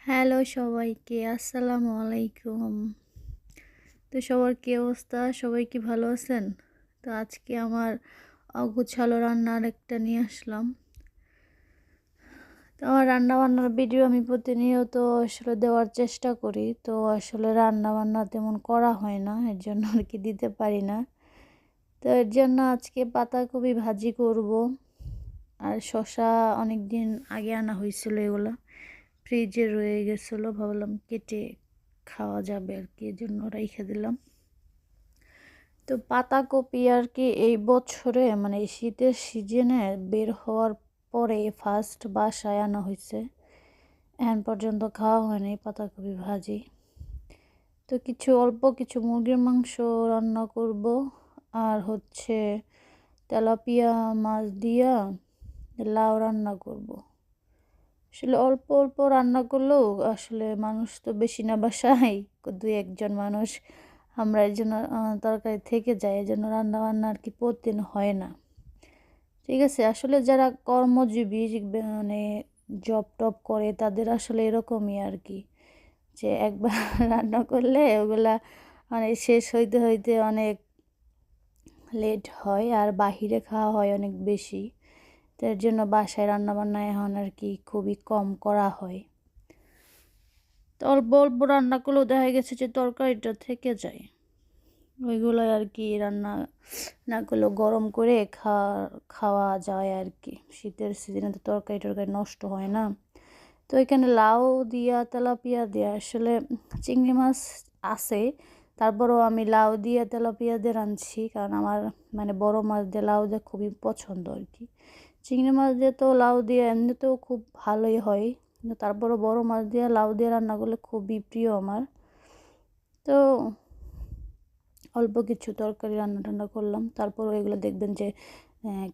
Hello সবাইকে, আসসালামু আলাইকুম। তো সবার কী অবস্থা? সবাই কি ভালো আছেন? তো আজকে আমার অগোছালো রান্নার একটা নিয়ে আসলাম। তো আমার রান্নাবান্নার ভিডিও আমি প্রতিনিয়ত আসলে দেওয়ার চেষ্টা করি। তো আসলে রান্নাবান্না তেমন করা হয় না, এর জন্য আর কি দিতে পারি না। তো এর জন্য আজকে পাতাকপি ভাজি করব। আর শসা অনেক দিন আগে আনা হয়েছিল, এগুলা ফ্রিজে রয়ে গেছিলো, ভাবলাম কেটে খাওয়া যাবে আর কি, এজন্য রেখে দিলাম। তো পাতাকপি আর কি এই বছরে মানে এই শীতের সিজনে বের হওয়ার পরে ফার্স্ট বাসায় আনা হয়েছে। এখন পর্যন্ত খাওয়া হয়নি পাতাকপি ভাজি। তো অল্প কিছু মুরগির মাংস রান্না করব, আর হচ্ছে তেলাপিয়া মাছ দিয়া লাউ রান্না করব। আসলে অল্প অল্প রান্না করলেও আসলে মানুষ তো বেশি না বাসায়, দুই একজন মানুষ, আমরা এর জন্য তরকারি থেকে যায়, এই জন্য রান্না বান্না আর কি প্রতিদিন হয় না। ঠিক আছে, আসলে যারা কর্মজীবী মানে জব টব করে তাদের আসলে এরকমই আর কি, যে একবার রান্না করলে ওগুলা মানে শেষ হইতে হইতে অনেক লেট হয়, আর বাহিরে খাওয়া হয় অনেক বেশি। তো এর জন্য বাসায় রান্নাবান্না এখন আর কি খুবই কম করা হয়। তো অল্প অল্প রান্না করলেও দেখা গেছে যে তরকারিটা থেকে যায়, ওইগুলোই আর কি রান্না না করলেও গরম করে খাওয়া যায় আর কি। শীতের সিজনে তো তরকারি নষ্ট হয় না। তো এখানে লাউ দিয়া তেলাপিয়া দিয়া, আসলে চিংড়ি মাছ আছে, তারপরেও আমি লাউ দিয়ে তেলাপিয়া দিয়ে রাঁধছি, কারণ আমার মানে বড় মাছ দিয়ে লাউ দিয়ে খুবই পছন্দ আর কি। চিংড়ি মাছ দিয়ে তো লাউ দিয়ে এমনিতেও খুব ভালোই হয়, কিন্তু তারপরও বড় মাছ দিয়ে লাউ দিয়ে রান্না করলে খুবই প্রিয় আমার। তো অল্প কিছু তরকারি রান্না টান্না করলাম, তারপর এগুলো দেখবেন যে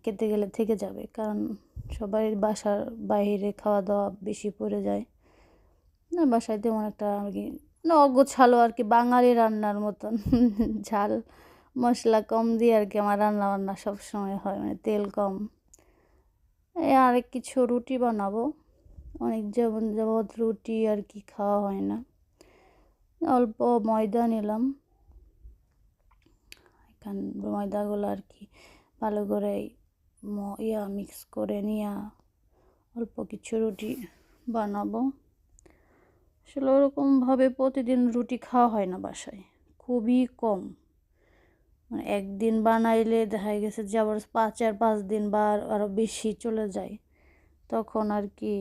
খেতে গেলে থেকে যাবে, কারণ সবাই বাসার বাইরে খাওয়া দাওয়া বেশি পড়ে যায় না, বাসায় তেমন একটা আর কি না অগোছালো আর কি, বাঙালি রান্নার মতন ঝাল মশলা কম দিয়ে আর কি আমার রান্না বান্না সবসময় হয়, মানে তেল কম। আরেক কিছু রুটি বানাবো, অনেক যাবৎ রুটি আর কি খাওয়া হয় না। অল্প ময়দা নিলাম, এখান ময়দাগুলো আর কি ভালো করে মিক্স করে নিয়ে অল্প কিছু রুটি বানাবো। আসলে ওরকমভাবে প্রতিদিন রুটি খাওয়া হয় না বাসায়, খুবই কম। মানে একদিন বানাইলে দেখা গেছে যে আবার 4-5 দিন বা আরও বেশি চলে যায়, তখন আর কি